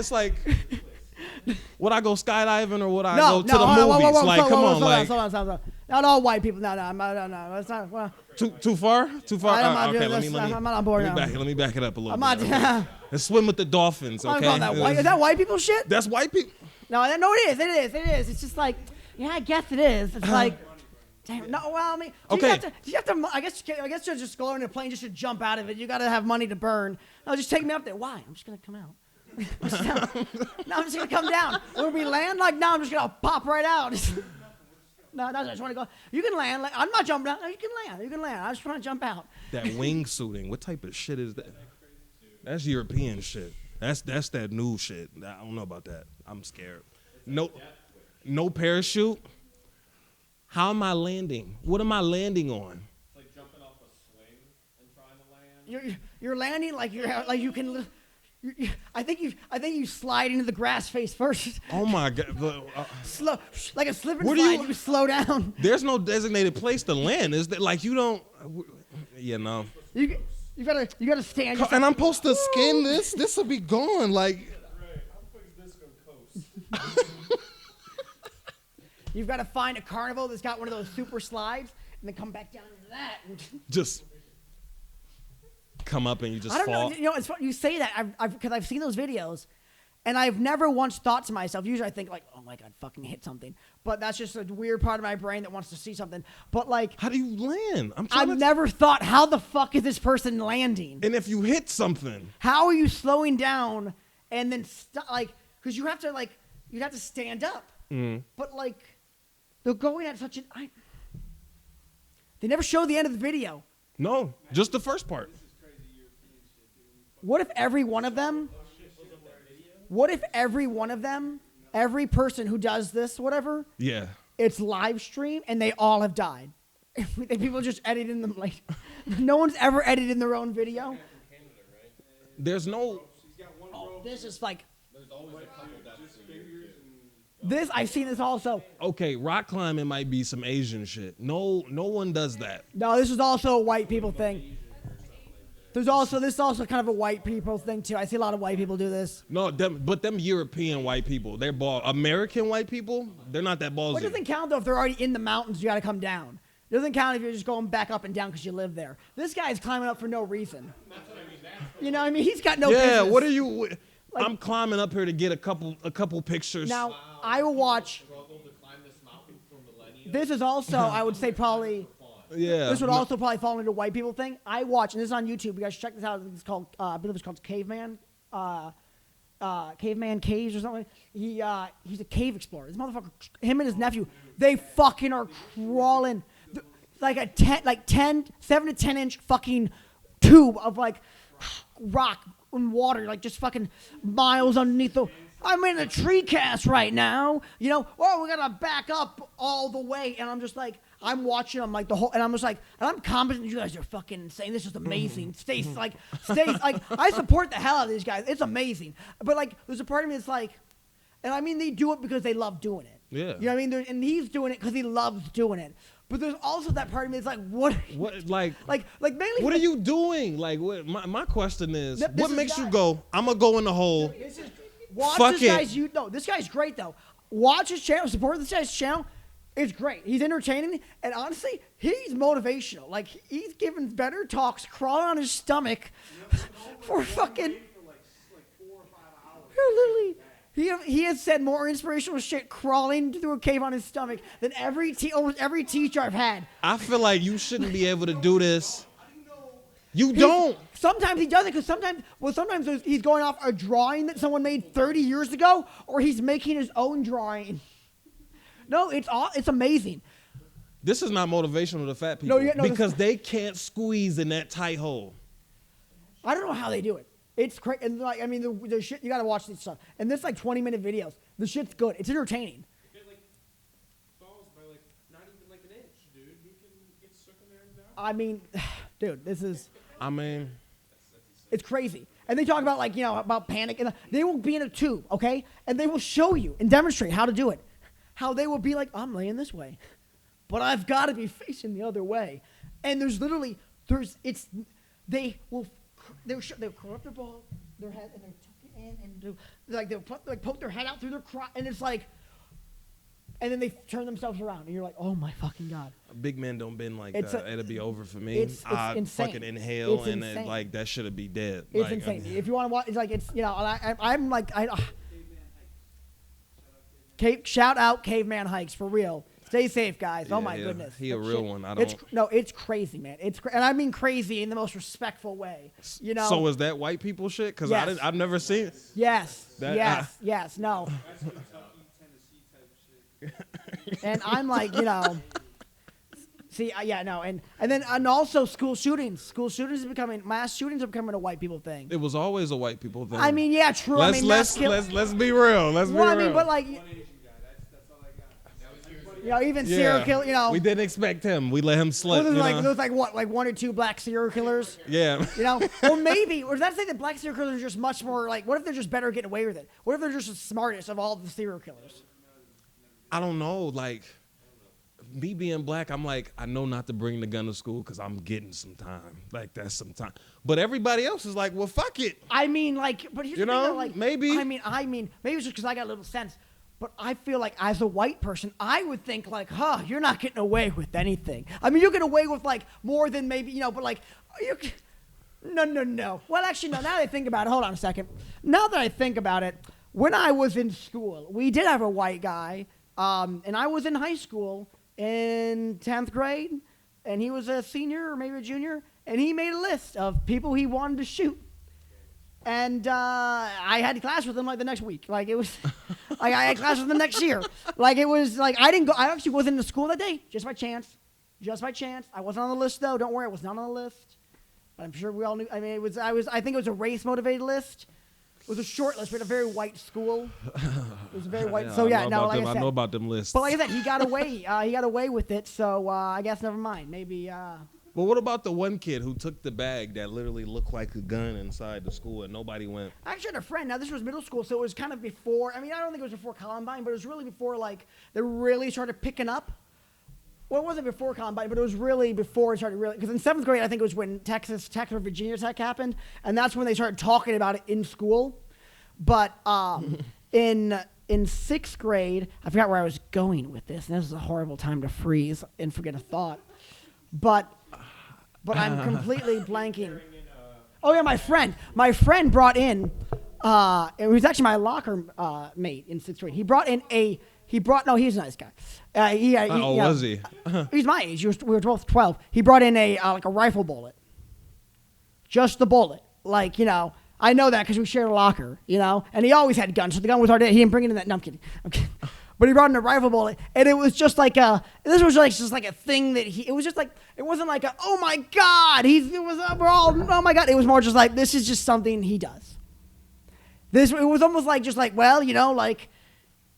would I go skydiving or would I No, go to the hold on, movies? whoa, Like, come on, like hold on. Not all white people. No. That's not. Well, too far? Too far? I'm not Okay, doing let me this. I'm not on board now. let me back it up a little I'm bit. not. Okay. Let's swim with the dolphins, I'm okay? calling that white. Is that white people shit? That's white people. No, it is. It's just like, yeah, I guess it is. It's like, damn. No, well, I mean, do you have to? I guess you're just going in a plane just to jump out of it. You got to have money to burn. No, just take me up there. Why? I'm just gonna come out. No, I'm just gonna come down. When we land, like, no, I'm just gonna pop right out. No, I just want to go. You can land. Like, I'm not jumping out. No, you can land. I just want to jump out. That wingsuiting, what type of shit is that? That's European shit. That's that new shit. I don't know about that. I'm scared. No parachute. How am I landing? What am I landing on? It's like jumping off a swing and trying to land. You're landing like you can. I think you slide into the grass face first. Oh my God. Slow, like a slip and Where do slide. you- You slow down. There's no designated place to land. Is that like you don't? You know. You gotta stand. Just And I'm supposed to skin this. This will be gone. Like Right. How quick is this gonna coast? You've got to find a carnival that's got one of those super slides, and then come back down into that. And just come up and you just I don't fall. know. You know, it's funny you say that because I've seen those videos, and I've never once thought to myself. Usually, I think like, oh my God, fucking hit something. But that's just a weird part of my brain that wants to see something. But like, How do you land? I've never thought, how the fuck is this person landing? And if you hit something, How are you slowing down and then because you'd have to stand up. But like, they're going at such an. They never show the end of the video. no, just the first part. What if every one of them? Every person who does this, whatever, Yeah. it's live stream and they all have died. And people just editing them like, no one's ever edited their own video. There's no. This is like. This I've seen this also. Okay, rock climbing might be some Asian shit. No one does that. No, this is also a white people thing. This is also kind of a white people thing too. I see a lot of white people do this. No, but them European white people, they're ball. American white people, they're not that ballsy. It doesn't count though if they're already in the mountains. You got to come down. It doesn't count if you're just going back up and down because you live there. This guy's climbing up for no reason. You know what I mean? He's got no Yeah, business. what are you? I'm climbing up here to get a couple pictures. Now, I will watch. Struggle to climb this mountain for millennia. This is also, I would say, probably. yeah. This would also probably fall into a white people thing. I watch, and this is on YouTube. You guys should check this out. It's called, I believe it's called Caveman. Caveman Caves or something. He's a cave explorer. This motherfucker, him and his nephew, they fucking are crawling like 7 to 10 inch fucking tube of like rock in water, like just fucking miles underneath the. I'm in a tree cast right now, you know. Oh, we gotta back up all the way, and I'm just like, I'm watching them like the whole, and I'm just like, and I'm confident you guys are fucking insane. This is amazing. Stay like, I support the hell out of these guys. It's amazing, but like, there's a part of me that's like, and I mean, they do it because they love doing it. Yeah. You know what I mean? And he's doing it because he loves doing it. But there's also that part of me that's like, what like mainly. what are you doing? Like, what, my question is, This what is makes you guy- go? I'm gonna go in the hole. Watch Fuck this it. guy's this guy's great though. Watch his channel, support this guy's channel. It's great. He's entertaining, and honestly, he's motivational. Like he's giving better talks, crawling on his stomach for fucking. Literally, he has said more inspirational shit crawling through a cave on his stomach than almost every teacher I've had. I feel like you shouldn't be able to do this. You don't. Sometimes he does it because sometimes he's going off a drawing that someone made 30 years ago, or he's making his own drawing. No, it's amazing. This is not motivational to fat people because they can't squeeze in that tight hole. I don't know how they do it. It's crazy. And like, I mean, the shit, you got to watch this stuff. And this like 20-minute videos. The shit's good. It's entertaining. It like falls by like not even like an inch, dude. You can get stuck in there and die. I mean, dude, this is. I mean, It's crazy. And they talk about like, you know, about panic. And they will be in a tube, okay? And they will show you and demonstrate how to do it. How they will be like, I'm laying this way. But I've got to be facing the other way. And they'll curl up their head, and they'll tuck it in, and they'll poke their head out through their crotch, and it's like, and then they turn themselves around, and you're like, oh my fucking God. big men don't bend like It's that. It'll be over for me. it's I insane. fucking inhale, It's and insane. like that should be dead. It's like, insane. If you want to watch, it's like, it's, you know, and I'm like, shout out Caveman Hikes, for real. Stay safe, guys. Oh my yeah. goodness. He a That real shit- one. It's crazy, man. And I mean crazy in the most respectful way. You know. So is that white people shit? Because Yes. I've never seen it. Yes. That- yes. No. And I'm like, you know. See, yeah, no, and also school shootings. School shootings mass shootings are becoming a white people thing. It was always a white people thing. I mean, yeah, true. let's I mean, let's be real. Let's be real. I mean, but like, you know, even serial kill. You know, we didn't expect him. We let him slip. there You was know? like what, like one or two black serial killers. Yeah. You know, or maybe, or does that say that black serial killers are just much more like? What if they're just better at getting away with it? What if they're just the smartest of all the serial killers? I don't know. Like, me being black, I'm like, I know not to bring the gun to school because I'm getting some time. Like, that's some time. But everybody else is like, well, fuck it. I mean, like, but here's You the thing, know, though, like, maybe. I mean, maybe it's just because I got a little sense. But I feel like as a white person, I would think like, you're not getting away with anything. I mean, you get away with like more than maybe, you know, but like, no. Well, actually, no, now that I think about it, hold on a second. Now that I think about it, when I was in school, we did have a white guy, and I was in high school in 10th grade, and he was a senior or maybe a junior, and he made a list of people he wanted to shoot. And I had class with him like the next week. Like it was, like I had class with him next year. Like it was like I didn't go. I actually wasn't in school that day, just by chance. Just by chance. I wasn't on the list though. Don't worry, I was not on the list. But I'm sure we all knew. I mean, I think it was a race motivated list. It was a short list. We had a very white school. It was a very white. So yeah, no, like I said, I know about them lists. but like I said, he got away. He got away with it. So I guess never mind. Maybe. But what about the one kid who took the bag that literally looked like a gun inside the school and nobody went? I actually had a friend. Now, this was middle school, so it was kind of before. I mean, I don't think it was before Columbine, but it was really before, like, they really started picking up. Well, it wasn't before Columbine, but it was really before it started really. Because in 7th grade, I think it was when Texas Tech or Virginia Tech happened, and that's when they started talking about it in school. But in 6th grade, I forgot where I was going with this, and this is a horrible time to freeze and forget a thought. But I'm completely blanking. Oh yeah, my friend brought in. It was actually my locker mate in 6th grade. He brought no, he's a nice guy. Was he? He's my age. We were both 12. He brought in like a rifle bullet. Just the bullet, like you know. I know that because we shared a locker, you know. And he always had guns. So the gun was already. He didn't bring it in that. No, I'm kidding. But he brought in a rifle bullet, and it was just like this was like just like a thing that it was just like, it wasn't like oh my God, we're all, oh my God. It was more just like, this is just something he does. It was almost like just like, well, like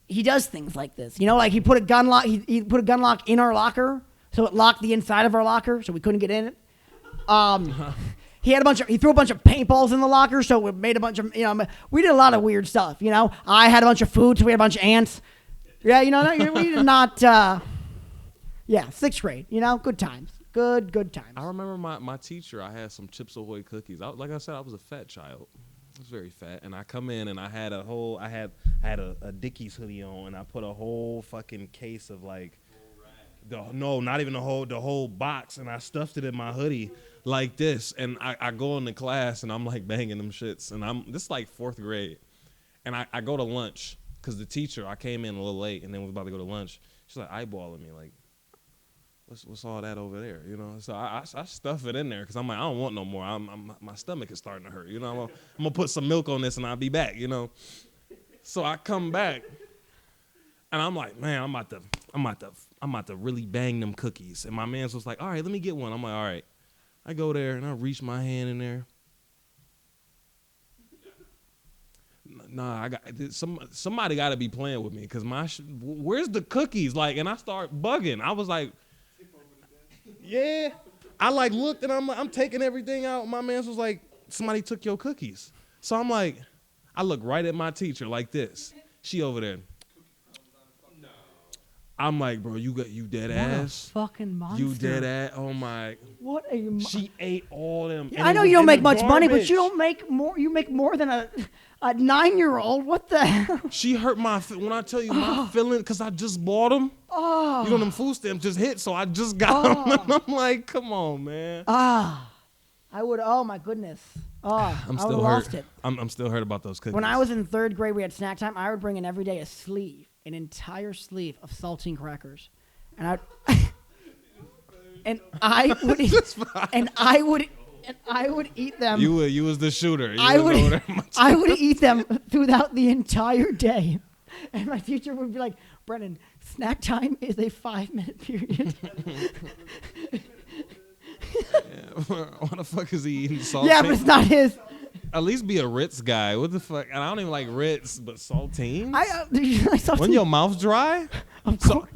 he does things like this. Like he put a gun lock, he put a gun lock in our locker, so it locked the inside of our locker, so we couldn't get in it. He threw a bunch of paintballs in the locker, so we made a bunch of, we did a lot of weird stuff, I had a bunch of food, so we had a bunch of ants. Yeah, we did not, 6th grade, good times. Good times. I remember my teacher, I had some Chips Ahoy cookies. Like I said, I was a fat child. I was very fat. And I come in and I had a Dickies hoodie on, and I put a whole fucking case of like, not even the whole box, and I stuffed it in my hoodie like this. And I go into class and I'm like banging them shits. And this is like 4th grade. And I go to lunch. Because the teacher, I came in a little late and then was about to go to lunch. She's like eyeballing me, like, what's all that over there? So I stuff it in there because I'm like, I don't want no more. My stomach is starting to hurt. I'm gonna put some milk on this and I'll be back. So I come back and I'm like, man, I'm about to really bang them cookies. And my man's was like, all right, let me get one. I'm like, all right. I go there and I reach my hand in there. Nah, somebody got to be playing with me because where's the cookies? Like, and I start bugging. I was like, yeah. I like looked and I'm taking everything out. My man was like, somebody took your cookies. So I'm like, I look right at my teacher like this. She over there. I'm like, bro, you dead ass. What a fucking monster. You dead ass. Oh my. What a She ate all them. I know you don't make much money, but you don't make more. You make more than a 9-year-old. What the hell? She hurt when I tell you my feeling, because I just bought them. Oh. Them food stamps just hit, so I just got them. And I'm like, come on, man. I would. Oh my goodness. I'm still hurt. Lost it. I'm still hurt about those cookies. When I was in 3rd grade, we had snack time. I would bring in every day an entire sleeve of saltine crackers, and I would eat them. You was the shooter. I would eat them throughout the entire day, and my teacher would be like, "Brennan, snack time is a 5-minute period." What the fuck is he eating? Saltine? Yeah, but it's not his. At least be a Ritz guy. What the fuck? And I don't even like Ritz, but saltines? Do you like saltine? When your mouth dry? Of course.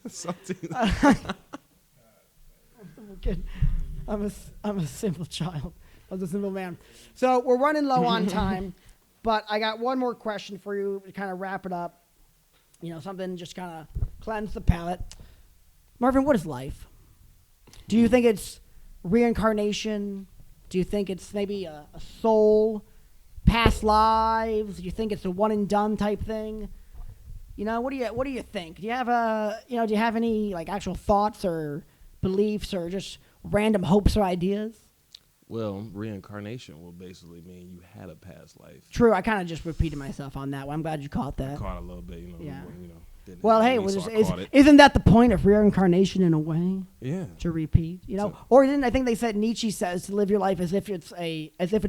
Saltines. I'm a simple child. I was a simple man. So we're running low on time, but I got one more question for you to kind of wrap it up. Something just kind of cleanse the palate. Marvin, what is life? Do you think it's reincarnation? Do you think it's maybe a soul, past lives? Do you think it's a one and done type thing? What do you think? Do you have any like actual thoughts or beliefs or just random hopes or ideas? Well, reincarnation will basically mean you had a past life. True. I kind of just repeated myself on that one. I'm glad you caught that. Caught a little bit, Yeah. Didn't well, hey, isn't that the point of reincarnation in a way? Yeah. To repeat, or I think they said Nietzsche says to live your life as if it's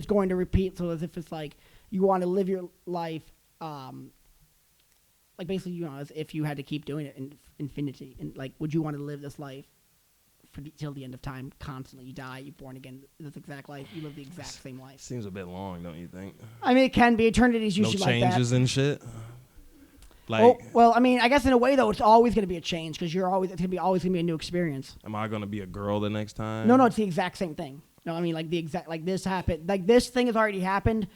going to repeat. So as if it's like you want to live your life, like basically, as if you had to keep doing it in infinity. And like, would you want to live this life till the end of time constantly? You die, you're born again, this exact life, you live the exact same life. Seems a bit long, don't you think? I mean, it can be. Eternity is usually like that. No changes and shit. Like, well, I mean, I guess in a way though, it's always going to be a change because always going to be a new experience. Am I going to be a girl the next time? No, it's the exact same thing. No, I mean like this happened. Like this thing has already happened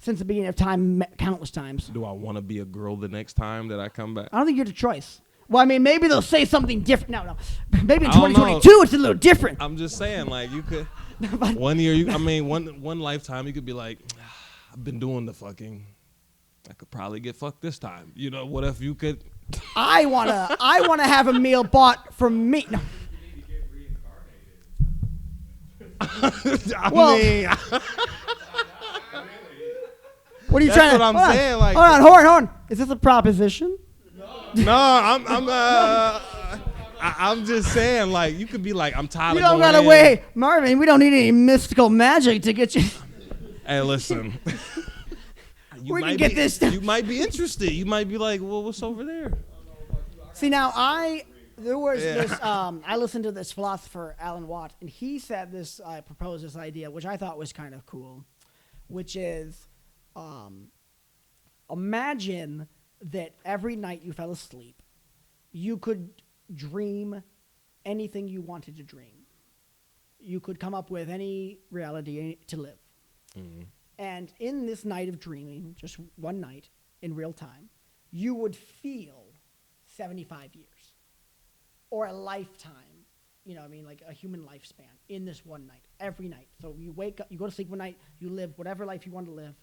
since the beginning of time, countless times. Do I want to be a girl the next time that I come back? I don't think you have a choice. Well, I mean, maybe they'll say something different. No. Maybe in 2022 it's a little different. I'm just saying, like, you could 1 year. One lifetime, you could be like, I've been doing the fucking. I could probably get fucked this time. What if you could? I wanna have a meal bought from me. No. What are you trying to? That's what I'm saying. Like, hold on. Is this a proposition? No, I'm just saying, like, you could be like, I'm tired of going in. You don't gotta wait, Marvin. We don't need any mystical magic to get you. Hey, listen. you We might can get be, this stuff. You might be interested. You might be like, well, what's over there? See, now there was this, I listened to this philosopher, Alan Watts, and he said this, proposed this idea, which I thought was kind of cool, which is, imagine that every night you fell asleep, you could dream anything you wanted to dream. You could come up with any reality to live. Mm-hmm. And in this night of dreaming, just one night in real time, you would feel 75 years or a lifetime, like a human lifespan in this one night, every night. So you wake up, you go to sleep one night, you live whatever life you want to live,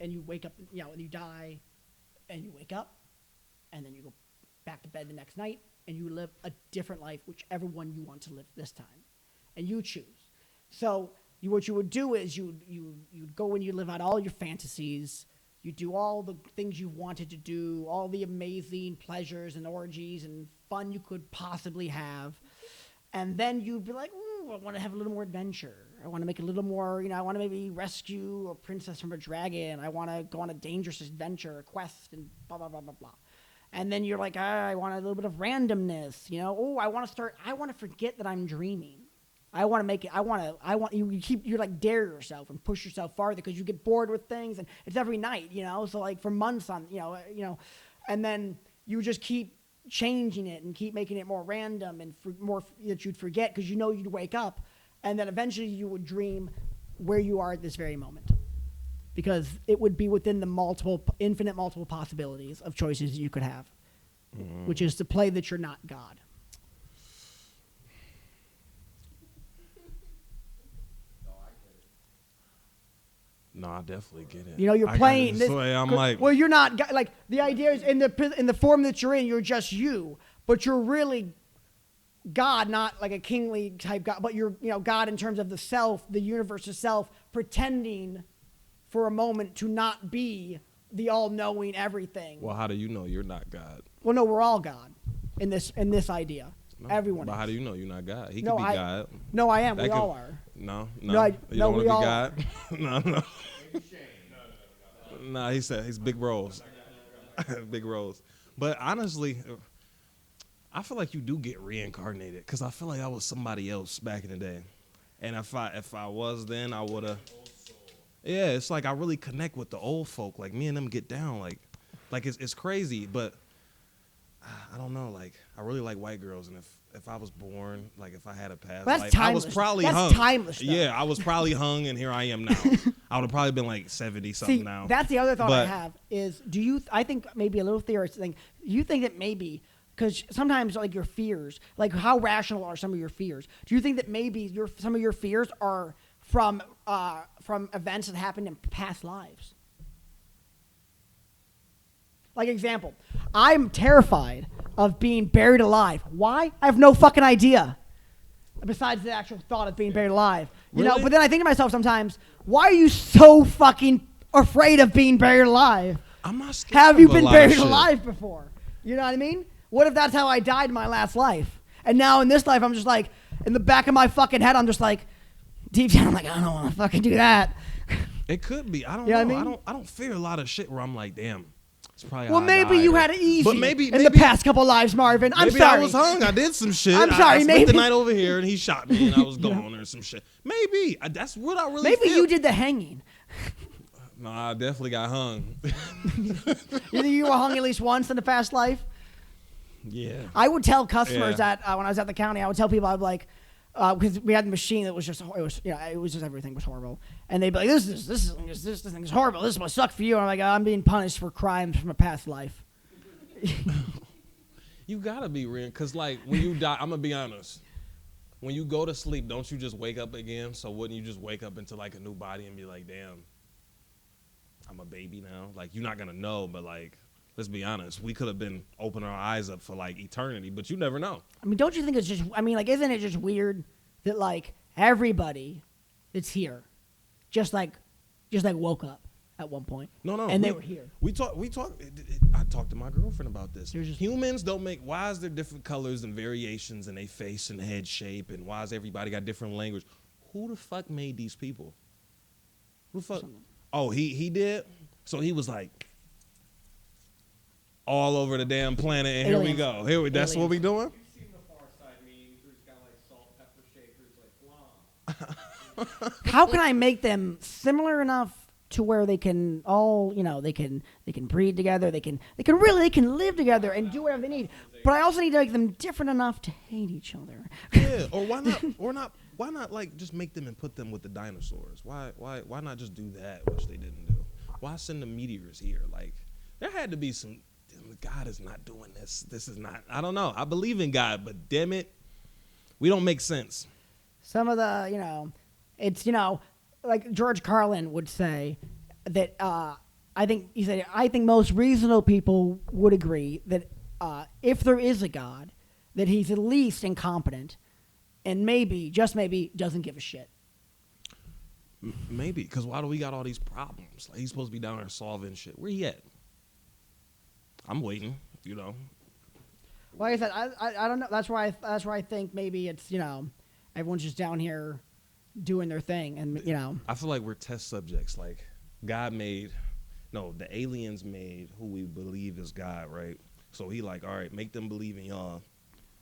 and you wake up, and you die, and you wake up, and then you go back to bed the next night, and you live a different life, whichever one you want to live this time, and you choose. So what you would do is you'd go and you live out all your fantasies. You do all the things you wanted to do, all the amazing pleasures and orgies and fun you could possibly have. And then you'd be like, ooh, I want to have a little more adventure. I want to make a little more, I want to maybe rescue a princess from a dragon. I want to go on a dangerous adventure, a quest, and blah, blah, blah, blah, blah. And then you're like, I want a little bit of randomness, I want to forget that I'm dreaming. I want to make it. You like dare yourself and push yourself farther because you get bored with things, and it's every night, So like for months on, and then you just keep changing it and keep making it more random and more that you'd forget because you'd wake up, and then eventually you would dream where you are at this very moment, because it would be within the infinite multiple possibilities of choices you could have, which is to play that you're not God. No, I definitely get it. You're playing this. I'm like, well, you're not like the idea is in the form that you're in. You're just you, but you're really God, not like a kingly type God, but you're God in terms of the self, the universe itself, pretending for a moment to not be the all-knowing everything. well, how do you know you're not God? Well, no, we're all God in this idea. No, Everyone. But is. how do you know you're not God? He No, could be God. No, I am. That We could- all are. No. No, You don't want we to be all God? No. Nah, he said he's big rolls. Big rolls. But honestly, I feel like you do get reincarnated because I feel like I was somebody else back in the day. And if I was then, I would have. Yeah, it's like I really connect with the old folk. Like me and them get down. Like it's crazy, but I don't know. Like I really like white girls, and if I was born, like if I had a past, That's life, timeless. I was probably That's hung. timeless, though. Yeah, I was probably hung, and here I am now. I would have probably been like 70 something See, now. that's the other thought I But- have is, I think maybe a little theorist thing, do you think that maybe, because sometimes like your fears, like how rational are some of your fears? Do you think that maybe some of your fears are from events that happened in past lives? Like example, I'm terrified of being buried alive. Why? I have no fucking idea. Besides the actual thought of being buried alive. Really? But then I think to myself sometimes, why are you so fucking afraid of being buried alive? I'm not scared. Have of you a been lot of buried shit. alive before? You know what I mean? What if that's how I died in my last life? And now in this life, I'm just like, in the back of my fucking head, I'm just like, deep down, I'm like, I don't want to fucking do that. It could be. I don't You know know. what I mean? I don't fear a lot of shit where I'm like, damn. It's probably Well, how I maybe died. you had it easy But maybe in the past couple lives, Marvin. I'm maybe sorry. I was hung. I did some shit. I'm sorry, I spent maybe- the night over here and he shot me and I was gone or some shit. Maybe. That's what I really Maybe feel. you did the hanging. No, I definitely got hung. You think you were hung at least once in the past life? Yeah. I would tell customers Yeah. that when I was at the county, I would tell people, I'd be like, because we had a machine that was just, it was just everything was horrible, and they'd be like, this thing is horrible. This must suck for you. And I'm like, I'm being punished for crimes from a past life. You gotta be real, cause like when you die, I'm gonna be honest. When you go to sleep, don't you just wake up again? So wouldn't you just wake up into like a new body and be like, damn, I'm a baby now? Like you're not gonna know, but like, let's be honest, we could have been opening our eyes up for like eternity, but you never know. I mean, don't you think it's just? I mean, like, isn't it just weird that like everybody that's here, just like woke up at one point? No, and they were here. We talk. I talked to my girlfriend about this. You're just- Humans don't make. Why is there different colors and variations in their face and head shape, and why is everybody got different language? Who the fuck made these people? Who the fuck? Oh, he did. So he was like, all over the damn planet, and here we Aliens. go. That's what we doing? You've seen the Far Side memes where he's got like salt, pepper shakers, like blah. How can I make them similar enough to where they can all, they can breed together, they can live together and do whatever they need. But I also need to make them different enough to hate each other. Yeah, or why not like just make them and put them with the dinosaurs? Why not just do that, which they didn't do? Why send the meteors here? Like, there had to be some. God is not doing this. This is not. I don't know. I believe in God, but damn it, we don't make sense. Some of the, it's like George Carlin would say that I think most reasonable people would agree that if there is a God, that he's at least incompetent and maybe, just maybe, doesn't give a shit. Maybe, because why do we got all these problems? Like, he's supposed to be down there solving shit. Where he at? I'm waiting, Like I said, I don't know. That's why I think maybe it's, everyone's just down here doing their thing, and I feel like we're test subjects. Like, the aliens made who we believe is God, right? So he like, all right, make them believe in y'all,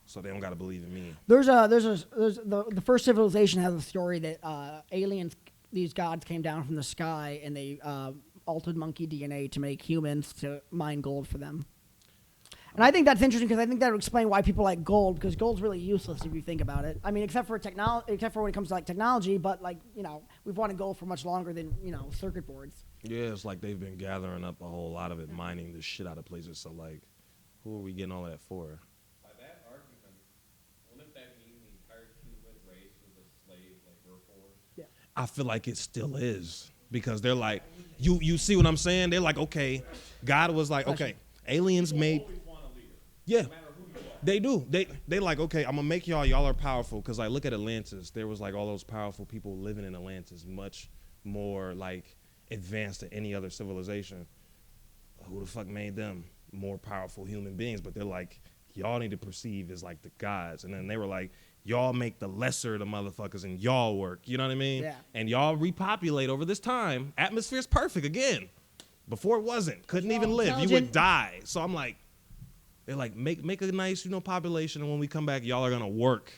so they don't gotta believe in me. The first civilization has a story that aliens, these gods came down from the sky and they altered monkey DNA to make humans to mine gold for them. And I think that's interesting because I think that would explain why people like gold, because gold's really useless if you think about it. I mean, except for when it comes to like technology, but like, we've wanted gold for much longer than, circuit boards. Yeah, it's like they've been gathering up a whole lot of it, mining the shit out of places. So like, who are we getting all that for? By that argument, wouldn't that mean the entire human race was a slave like we're forced? Yeah. I feel like it still is, because they're like, you see what I'm saying? They're like, okay, God was like, okay, aliens made. Always want a leader, Yeah, no matter who you are. they do. They like, okay, I'm gonna make y'all are powerful, because like, look at Atlantis. There was like all those powerful people living in Atlantis, much more like advanced than any other civilization. Who the fuck made them more powerful human beings? But they're like, y'all need to perceive as like the gods. And then they were like, y'all make the lesser of the motherfuckers and y'all work. You know what I mean? Yeah. And y'all repopulate over this time. Atmosphere's perfect again. Before it wasn't. Couldn't even live. You would intelligent. die. So I'm like, they're like, make a nice, population, and when we come back, y'all are gonna work.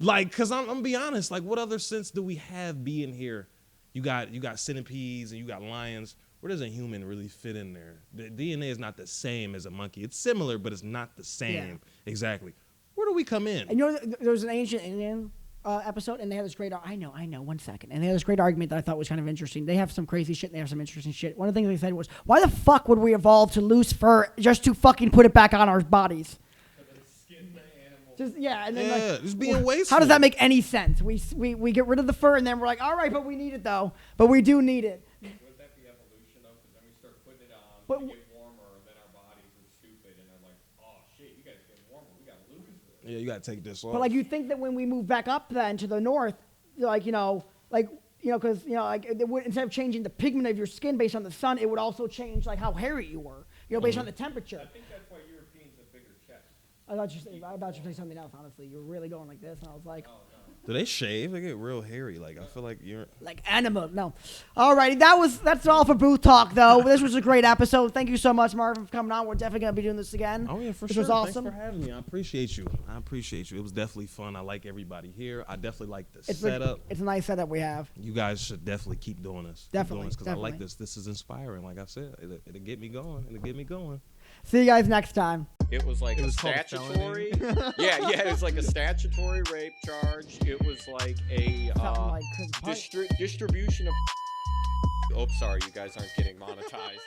Like, cause I'm gonna be honest, like, what other sense do we have being here? You got centipedes and you got lions. Where does a human really fit in there? The DNA is not the same as a monkey. It's similar, but it's not the same. Yeah. Exactly. Where do we come in? And there was an ancient Indian episode, and they had this great. I know. 1 second. And they had this great argument that I thought was kind of interesting. They have some crazy shit. And they have some interesting shit. One of the things they said was, "Why the fuck would we evolve to lose fur just to fucking put it back on our bodies?" Skin the animal. And then just being wasteful. how does that make any sense? We get rid of the fur, and then we're like, all right, but we need it though. But we do need it. Would that be evolution though? Because then we start putting it on, But we get warmer, and then our bodies are stupid, and they're like, oh shit, you guys get warmer, we gotta lose this. Yeah, you gotta take this off. But like, you think that when we move back up then to the north, like because instead of changing the pigment of your skin based on the sun, it would also change like how hairy you were, based on the temperature. I think that's why Europeans have bigger chests. I thought you were saying something else. Honestly, you were really going like this, and I was like, do they shave? They get real hairy. Like, I feel like you're. like animal. No, alrighty, that's all for booth talk though. This was a great episode. Thank you so much, Marvin, for coming on. We're definitely gonna be doing this again. Oh yeah, for this sure. was awesome. Thanks for having me. I appreciate you. It was definitely fun. I like everybody here. I definitely like the It's setup. It's a nice setup we have. You guys should definitely keep doing this. Definitely, because I like definitely. this. This is inspiring. Like I said, it'll get me going. See you guys next time. It was like It a was called statutory. yeah, it was like a statutory rape charge. It was like a Something like Chris Pike. distribution of. Oh, sorry, you guys aren't getting monetized.